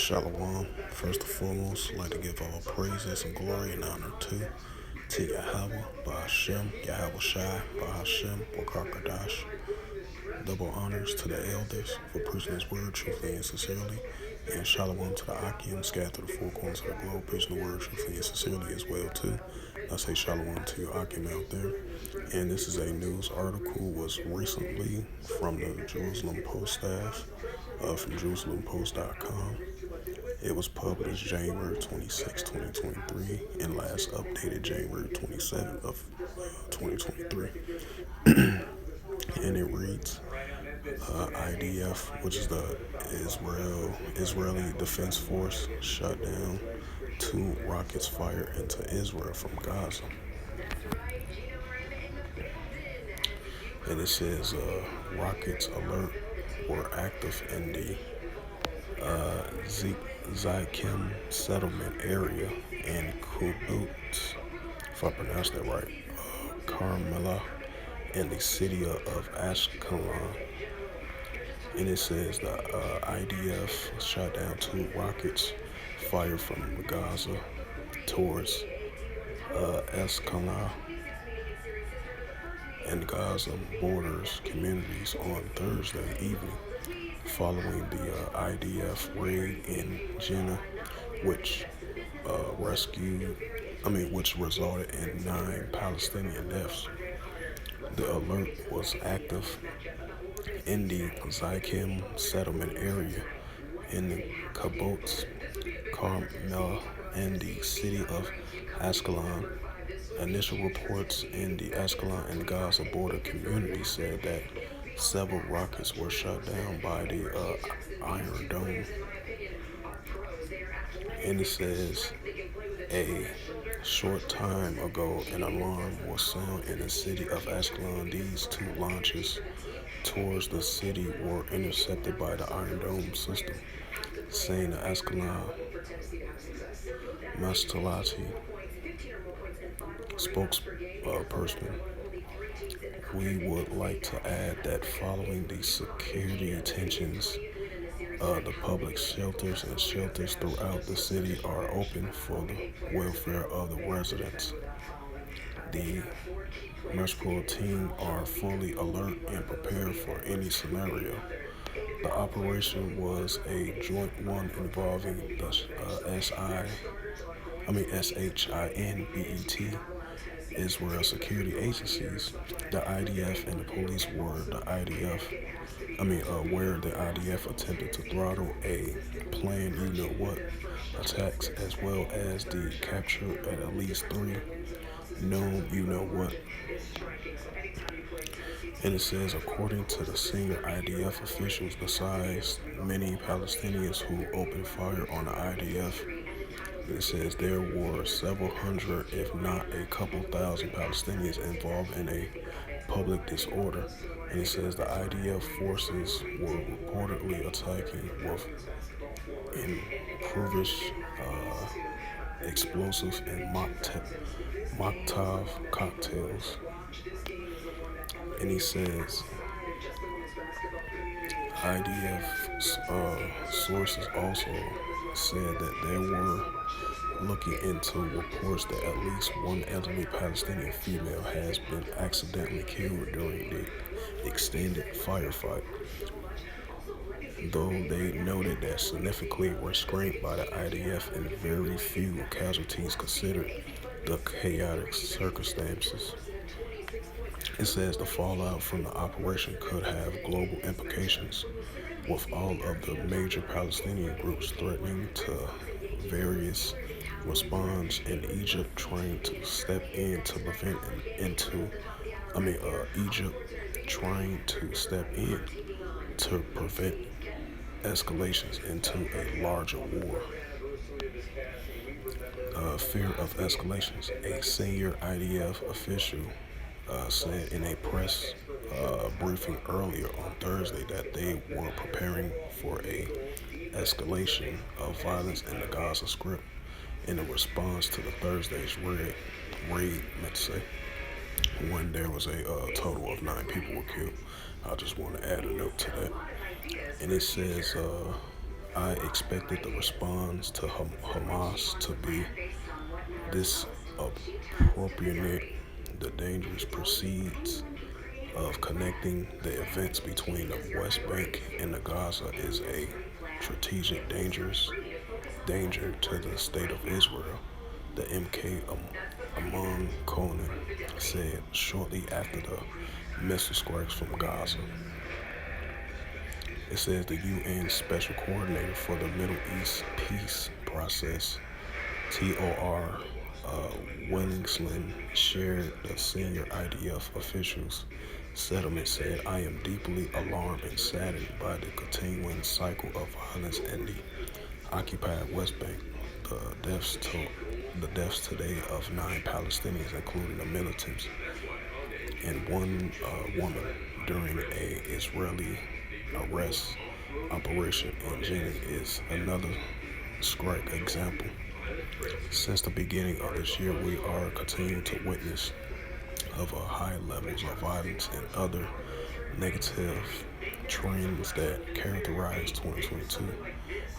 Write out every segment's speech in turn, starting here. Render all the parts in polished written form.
Shalom. First and foremost, I'd like to give all praises and glory and honor to Yahweh, Ba'ashem, Yahweh Shai, Ba'ashem, Wakakadash. Double honors to the elders for preaching his word truthfully and sincerely. And shalom to the Akim scattered to the four corners of the globe, preaching the word truthfully and sincerely as well too. I say shalom to your Akim out there. And this is a news article was recently from the Jerusalem Post staff, from JerusalemPost.com. It was published January 26, 2023, and last updated January 27th of 2023. And it reads, IDF, which is the Israeli Defense Force, shut down 2 rockets fired into Israel from Gaza. And it says rockets alert were active in the Zykim settlement area in Kibbutz, if I pronounced that right, Carmela, in the city of Ashkelon. And it says the IDF shot down 2 rockets fired from Gaza towards Ashkelon and Gaza borders communities on Thursday evening, following the IDF raid in Jenin, which resulted in 9 Palestinian deaths. The alert was active in the Zykim settlement area in the Kibbutz, Carmel, and the city of Ashkelon. Initial reports in the Ashkelon and Gaza border community said that several rockets were shot down by the Iron Dome. And it says a short time ago, an alarm was sounded in the city of Ashkelon. These 2 launches towards the city were intercepted by the Iron Dome system, saying the Ashkelon Mastalati spokesperson. We would like to add that following the security tensions, the public shelters and shelters throughout the city are open for the welfare of the residents. The municipal team are fully alert and prepared for any scenario. The operation was a joint one involving the SHINBET, Israel security agencies. The IDF and the police were where the IDF attempted to throttle a planned attacks, as well as the capture at least 3 known And it says, according to the senior IDF officials, besides many Palestinians who opened fire on the IDF, it says there were several hundred, if not a couple thousand Palestinians involved in a public disorder. And it says the IDF forces were reportedly attacking with improvised explosive and Molotov cocktails. And he says IDF sources also said that they were looking into reports that at least 1 elderly Palestinian female has been accidentally killed during the extended firefight, though they noted that significantly restraint by the IDF and very few casualties considered the chaotic circumstances. It says the fallout from the operation could have global implications, with all of the major Palestinian groups threatening to various response, and Egypt trying to step in to prevent escalations into a larger war. Fear of escalations. A senior IDF official said in a press briefing earlier on Thursday that they were preparing for a escalation of violence in the Gaza Strip in a response to the Thursday's raid, when there was a total of 9 people were killed. I just want to add a note to that. And it says I expected the response to Hamas to be disproportionate. The dangerous proceeds of connecting the events between the West Bank and the Gaza is a strategic danger to the state of Israel, the MK Amon Conan said shortly after the missile strikes from Gaza. It says the UN Special Coordinator for the Middle East Peace Process, TOR, Wellingsland, shared the senior IDF officials' settlement said, I am deeply alarmed and saddened by the continuing cycle of violence in the occupied West Bank. The deaths today of 9 Palestinians, including the militants, and one woman during a Israeli arrest operation in Jenin is another stark example. Since the beginning of this year, we are continuing to witness of high levels of violence and other negative trends that characterize 2022.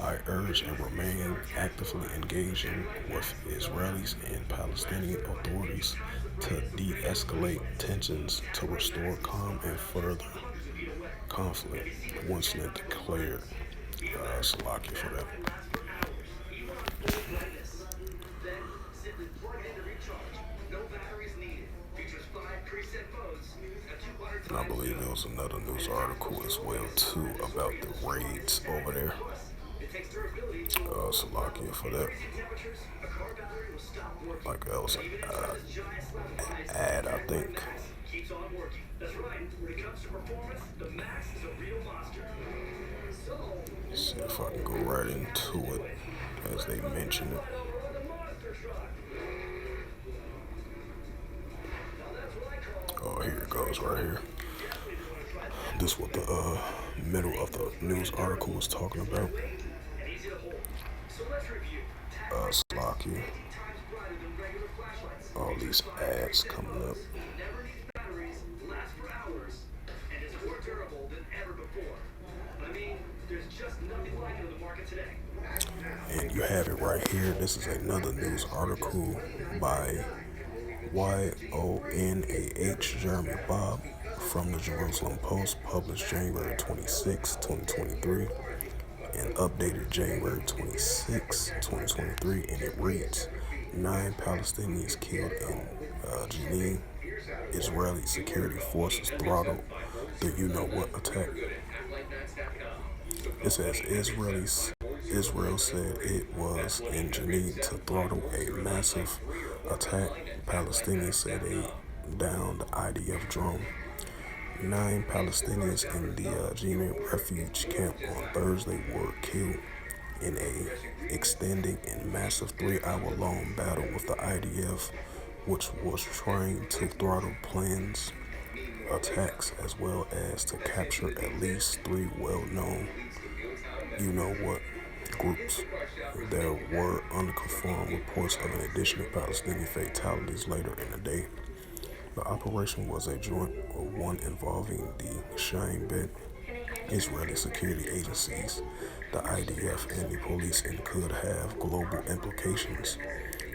I urge and remain actively engaging with Israelis and Palestinian authorities to de-escalate tensions, to restore calm and further conflict. Winston declared. Slocky for that. And I believe there was another news article as well too about the raids over there. Salakia for that. Like that was an ad, I think. See if I can go right into it as they mention it. Oh, here it goes right here. This is what the middle of the news article was talking about. Slocky. All these ads coming up. And you have it right here. This is another news article by YONAH Jeremy Bob from the Jerusalem Post, published January 26, 2023, and updated January 26, 2023, and it reads, 9 Palestinians killed in Jenin. Israeli security forces throttled the you-know-what attack. It says Israel said it was in Jenin to throttle a massive attack. Palestinians said they downed the IDF drone. 9 Palestinians in the Jenin refuge camp on Thursday were killed in a extending and massive 3-hour-long battle with the IDF, which was trying to throttle plans attacks as well as to capture at least 3 well-known you-know-what groups. There were unconfirmed reports of an additional Palestinian fatalities later in the day. The operation was a joint one involving the Shin Bet, Israeli security agencies, the IDF, and the police, and could have global implications,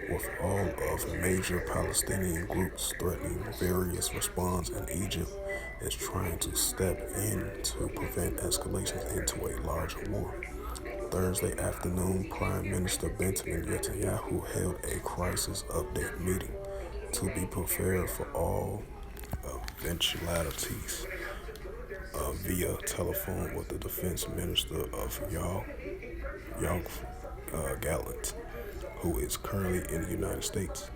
with all of major Palestinian groups threatening various responses, and Egypt is trying to step in to prevent escalations into a larger war. Thursday afternoon, Prime Minister Benjamin Netanyahu held a crisis update meeting to be prepared for all eventualities via telephone with the Defense Minister of Yoav Gallant, who is currently in the United States.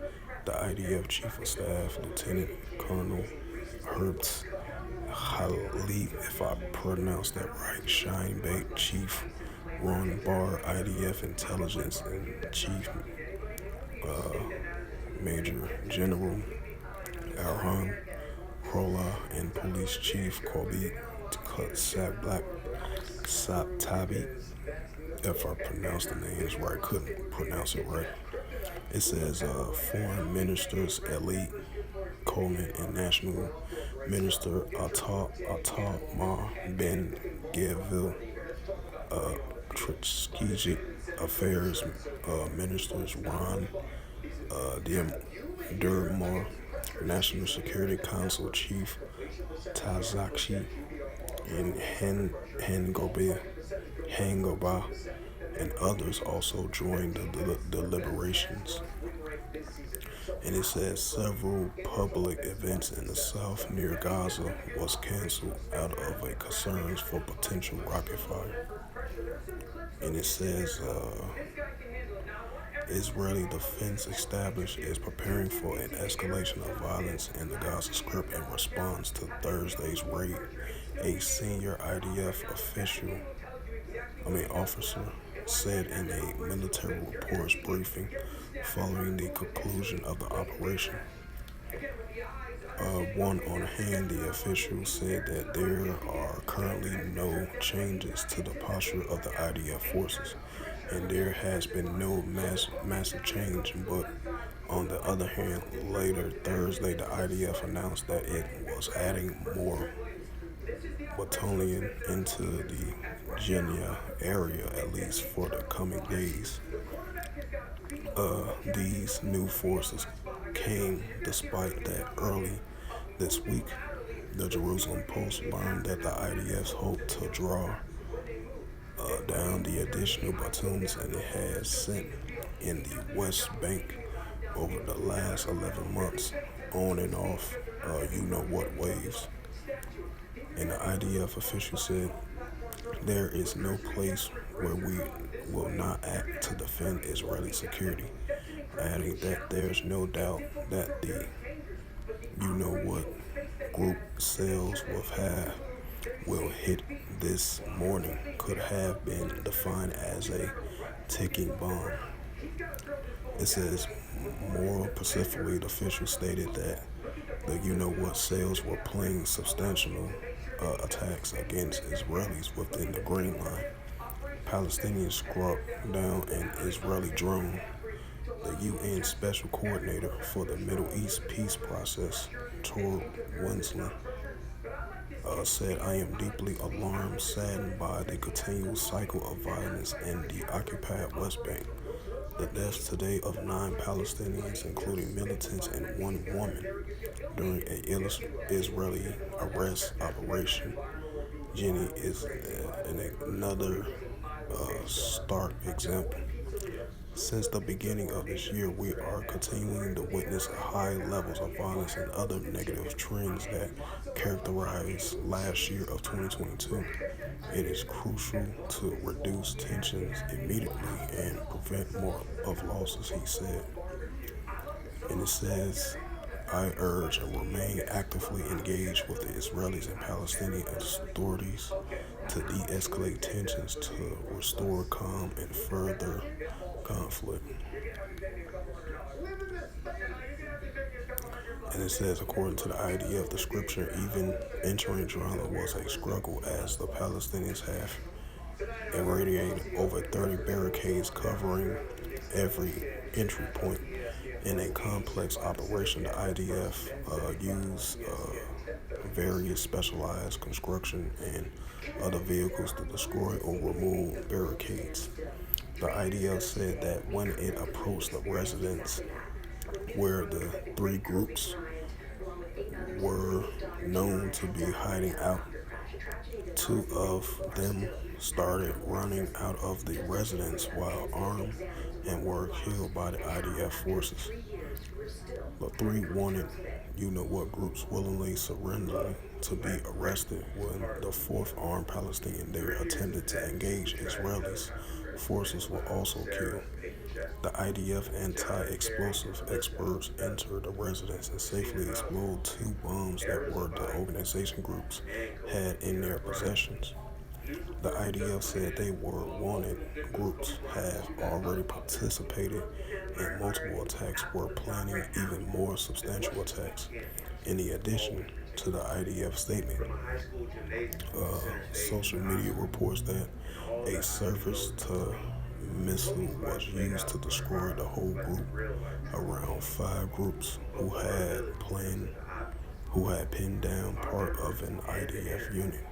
The IDF Chief of Staff, Lieutenant Colonel Herbst Khalid, if I pronounced that right, Shin Bet Chief Ron Barr, IDF Intelligence and Chief Major General Arhan Krola, and Police Chief Kobe Sabtabi, if I pronounced the names right, couldn't pronounce it right. It says Foreign Ministers Elite Coleman and National Minister Atal Ma Ben Gavil Strategic Affairs Ministers Ron Dermar, National Security Council Chief Tazakshi, and Hangoba, and others also joined the deliberations. And it says several public events in the south near Gaza was canceled out of a concerns for potential rocket fire. And it says Israeli defense established is preparing for an escalation of violence in the Gaza Strip in response to Thursday's raid. A senior IDF officer, said in a military reports briefing following the conclusion of the operation. One on hand, the official said that there are currently no changes to the posture of the IDF forces, and there has been no massive change. But on the other hand, later Thursday, the IDF announced that it was adding more battalion into the Jenin area, at least for the coming days. These new forces came despite that early this week, the Jerusalem Post learned that the IDF hoped to draw down the additional battalions and it has sent in the West Bank over the last 11 months, on and off, you-know-what waves. And the IDF official said, there is no place where we will not act to defend Israeli security, adding that there's no doubt that the you-know-what group sales will hit this morning could have been defined as a ticking bomb. It says, more specifically, the official stated that the you-know-what sales were planning substantial attacks against Israelis within the Green Line. Palestinians struck down an Israeli drone. The UN Special Coordinator for the Middle East Peace Process, Tor Winslow, said, I am deeply alarmed, saddened by the continual cycle of violence in the occupied West Bank. The deaths today of 9 Palestinians, including militants and 1 woman, during an Israeli arrest operation. Jenin is another stark example. Since the beginning of this year, we are continuing to witness high levels of violence and other negative trends that characterized last year of 2022. It is crucial to reduce tensions immediately and prevent more of losses, he said. And it says, I urge and remain actively engaged with the Israelis and Palestinian authorities to de-escalate tensions, to restore calm and further conflict. And it says, according to the IDF, the scripture, even entering Jerusalem was a struggle as the Palestinians have irradiated over 30 barricades covering every entry point. In a complex operation, the IDF used various specialized construction and other vehicles to destroy or remove barricades. The IDF said that when it approached the residence where the 3 groups were known to be hiding out, 2 of them started running out of the residence while armed and were killed by the IDF forces. The 3 wanted you-know-what groups willingly surrendering to be arrested when the 4th armed Palestinian there attempted to engage Israelis. Forces were also killed. The IDF anti-explosive experts entered the residence and safely exploded 2 bombs that were the organization groups had in their possessions. The IDF said they were wanted groups have already participated in multiple attacks, were planning even more substantial attacks. In addition to the IDF statement, social media reports that a surface-to missile was used to destroy the whole group. Around 5 groups who who had pinned down part of an IDF unit.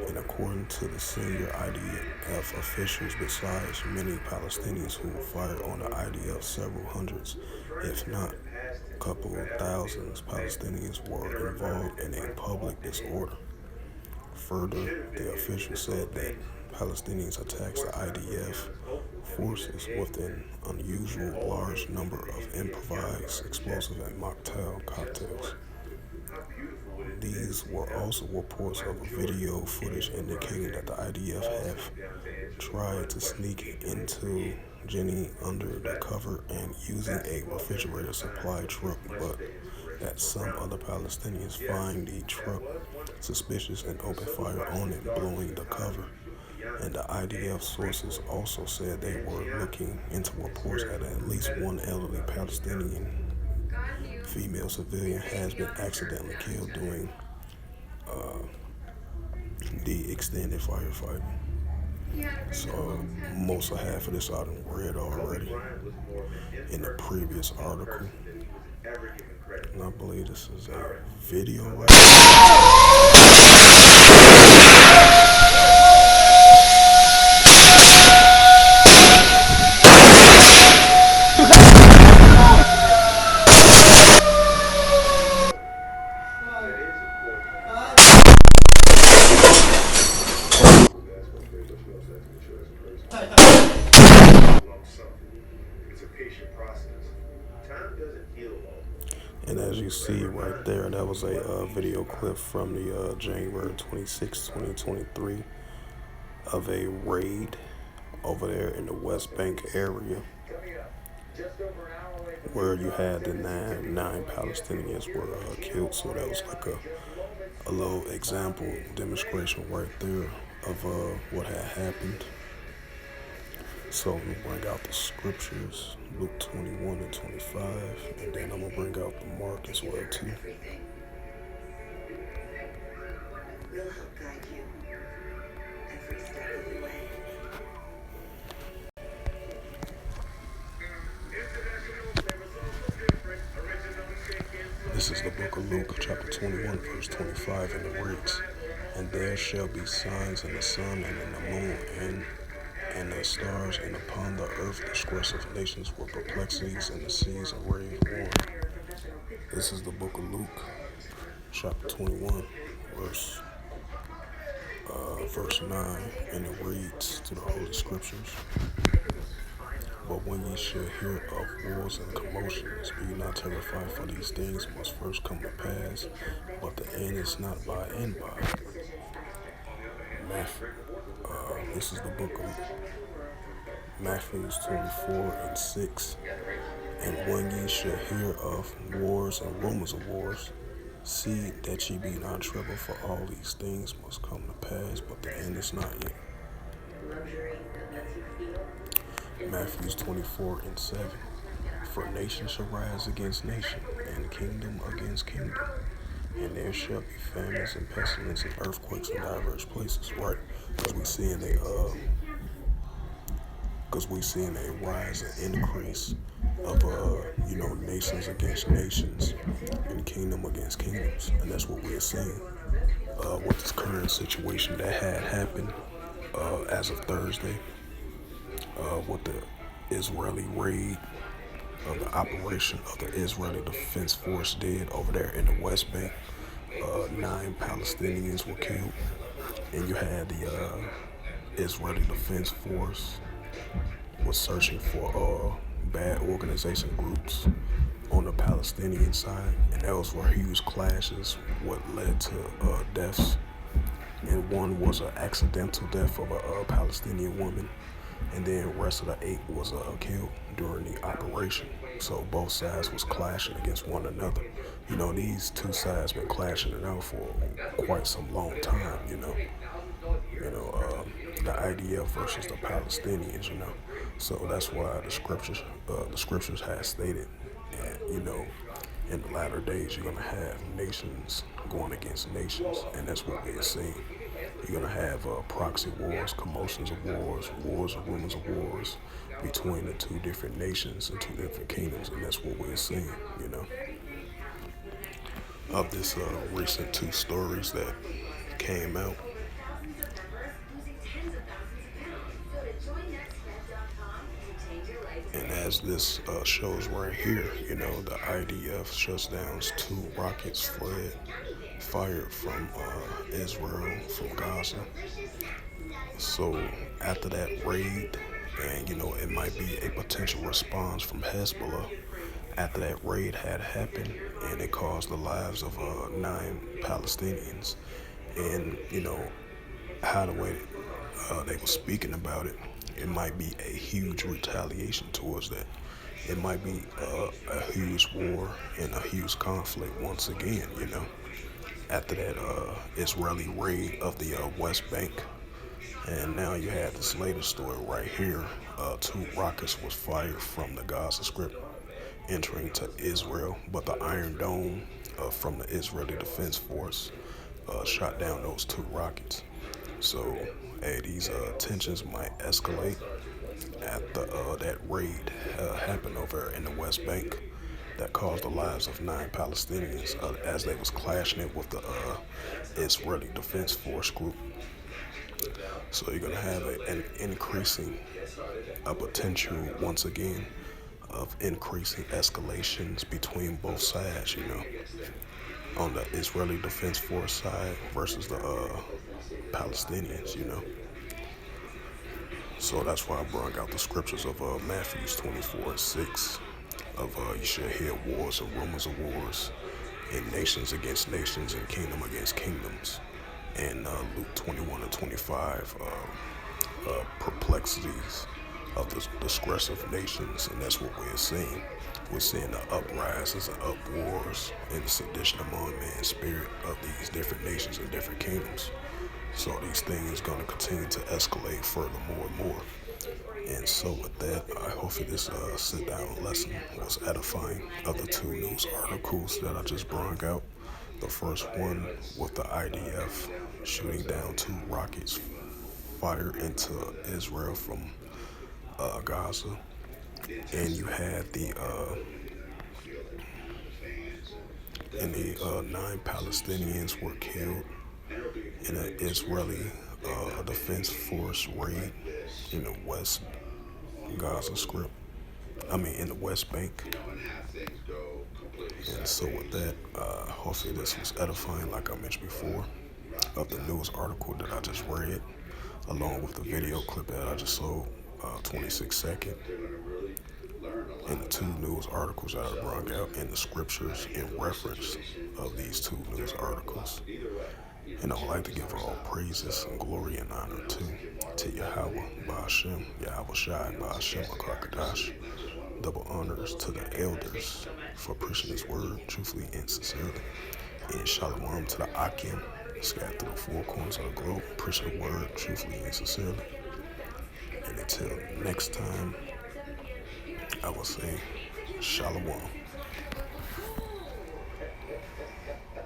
And according to the senior IDF officials, besides many Palestinians who fired on the IDF, several hundreds, if not a couple of thousands, Palestinians were involved in a public disorder. Further, the official said that Palestinians attacked the IDF forces with an unusual large number of improvised explosive and mocktail cocktails. These were also reports of video footage indicating that the IDF have tried to sneak into Jenin under the cover and using a refrigerator supply truck, but that some other Palestinians find the truck suspicious and open fire on it, blowing the cover. And the IDF sources also said they were looking into reports that at least one elderly Palestinian female civilian has been accidentally killed during the extended firefighting. So most of half of this I done read already in the previous article. And I believe this is a video right And as you see right there, that was a video clip from the January 26, 2023 of a raid over there in the West Bank area where you had the nine Palestinians were killed. So that was like a little example demonstration right there of what had happened. So I'm going to bring out the scriptures, Luke 21 and 25, and then I'm going to bring out the mark as well too. We'll help guide you every step of the way. This is the book of Luke, chapter 21, verse 25, and it reads, "And there shall be signs in the sun and in the moon and the stars, and upon the earth distress of nations with perplexities, and the seas and waves warm." This is the book of Luke, chapter 21, verse 9, and it reads to the Holy Scriptures, "But when ye shall hear of wars and commotions, be ye not terrified, for these things must first come to pass, but the end is not by and by." This is the book of Matthew 24 and 6. "And when ye shall hear of wars and rumors of wars, see that ye be not troubled, for all these things must come to pass, but the end is not yet." Matthew 24 and 7. "For nation shall rise against nation, and kingdom against kingdom. And there shall be famines and pestilence and earthquakes in diverse places." Right? Because we seeing a rise and increase of nations against nations and kingdom against kingdoms, and that's what we're seeing with this current situation that had happened as of Thursday with the Israeli raid of the operation of the Israeli Defense Force did over there in the West Bank. 9 Palestinians were killed, and you had the Israeli Defense Force was searching for bad organization groups on the Palestinian side, and that was where huge clashes, what led to deaths. And one was an accidental death of a Palestinian woman, and then the rest of the 8 was killed during the operation. So both sides was clashing against one another. These two sides been clashing it out for quite some long time. The IDF versus the Palestinians. So that's why the scriptures has stated, in the latter days you're gonna have nations going against nations, and that's what we're seeing. You're gonna have proxy wars, commotions of wars, wars and rumors of wars between the two different nations and two different kingdoms, and that's what we're seeing. of this recent two stories that came out. And as this shows right here, the IDF shuts down two rockets fired from Israel, from Gaza. So after that raid, and it might be a potential response from Hezbollah, after that raid had happened, and it caused the lives of 9 Palestinians. And how the way they were speaking about it, it might be a huge retaliation towards that. It might be a huge war and a huge conflict once again, after that Israeli raid of the West Bank. And now you have this latest story right here. Two rockets was fired from the Gaza Strip entering to Israel, but the Iron Dome from the Israeli Defense Force shot down those two rockets. So, hey, these tensions might escalate after that raid happened over in the West Bank that caused the lives of 9 Palestinians as they was clashing it with the Israeli Defense Force group. So you're gonna have an increasing, a potential once again of increasing escalations between both sides. On the Israeli Defense Force side versus the Palestinians. So that's why I brought out the scriptures of Matthew 24:6. Of you should hear wars and rumors of wars, and nations against nations and kingdom against kingdoms. And Luke 21:25, perplexities of the disgressive nations, and that's what we're seeing. We're seeing the uprisings and upwars and sedition among man's spirit of these different nations and different kingdoms. So these things are going to continue to escalate further more and more. And so with that, I hope this sit-down lesson was edifying. Of the two news articles that I just brought out, the first one with the IDF shooting down two rockets fired into Israel from Gaza, and you had the 9 Palestinians were killed in an Israeli Defense Force raid in the West Gaza Strip. In the West Bank. And so with that, hopefully this was edifying, like I mentioned before, of the news article that I just read, along with the video clip that I just saw, 26 seconds, and the two news articles that I brought out, and the scriptures in reference of these two news articles. And I would like to give all praises and glory and honor to Yahweh, Ba'ashem, Yahweh Shai, Ba'ashem, Akarkadash. Double honors to the elders for preaching his word truthfully and sincerely. And shalom to the Akim, scattered through the four corners of the globe, preaching the word truthfully and sincerely. And until next time, I will say shalom.